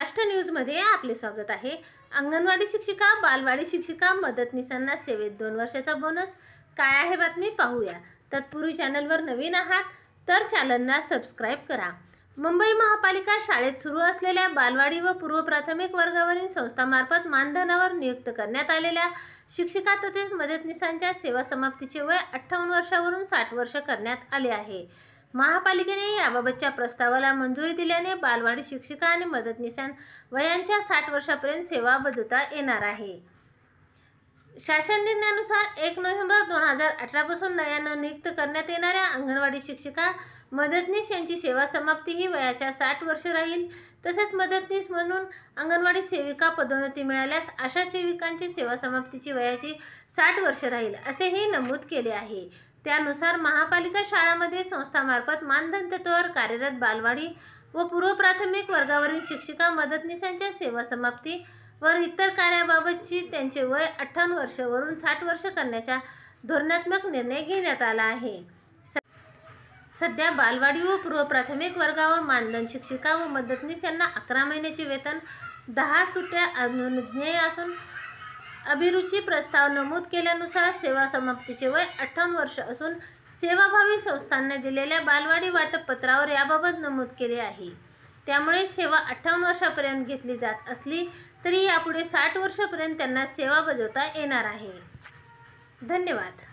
महाराष्ट्र न्यूजमध्ये आपले स्वागत आहे। अंगणवाडी शिक्षिका, बालवाडी शिक्षिका, मदतनीसांना सेवेत 2 वर्षाचा बोनस काय आहे बातमी पाहूया। तत्पूर्वी चॅनलवर नवीन आहात तर चॅनलला सबस्क्राइब करा। मुंबई महापालिका शाळेत सुरू असलेल्या बालवाडी व पूर्व प्राथमिक वर्गावरील संस्थामार्फत मानधनावर नियुक्त करण्यात आलेल्या शिक्षिका तसेच मदतनीसांच्या सेवा समाप्तीचे वय 58 वर्षावरून 60 वर्ष करण्यात आले आहे। महापालिकेने याबाबतच्या प्रस्तावाला मंजुरी दिल्याने बालवाडी शिक्षिका आणि मदतनीसां वयांच्या 60 वर्षापर्यंत सेवा बजावता येणार आहे। शासन निर्णयानुसार 1 नोव्हेंबर 2018 पासून नव्याने नियुक्त करण्यात येणाऱ्या अंगणवाडी शिक्षिका, मदतनीस यांची सेवा समाप्ती ही वयाच्या 60 वर्ष राहील। तसेच मदतनीस म्हणून अंगणवाडी सेविका पदोन्नती मिळाल्यास अशा सेविकांची सेवा समाप्तीची वयाची 60 वर्ष राहील असेही नमूद केले आहे। त्यानुसार महापालिका शाळांमध्ये संस्थामार्फत मानधन तत्त्वावर कार्यरत बालवाडी व पूर्व प्राथमिक वर्गावरील शिक्षिका, मदतनीसांच्या सेवा समाप्ती व इतर कार्याबाबतची त्यांचे वय 58 वर्षावरून 60 वर्ष करण्याचा धोरणात्मक निर्णय घेण्यात आला आहे। सध्या बालवाडी व पूर्व प्राथमिक वर्गावर मानधन शिक्षिका व मदतनीस यांना 11 महिन्याचे वेतन, 10 सुट्ट्या अनुज्ञेय असून अभिरुची प्रस्ताव नमूद केल्यानुसार सेवा समाप्तीचे वय 58 वर्ष असून सेवाभावी संस्थांनी दिलेल्या बालवाडी वाटप पत्रावर याबाबत नमूद केले आहे। त्यामुळे सेवा 58 वर्षापर्यंत घेतली जात असली तरी यापुढे 60 वर्षापर्यंत त्यांना सेवा बजावता येणार आहे। धन्यवाद।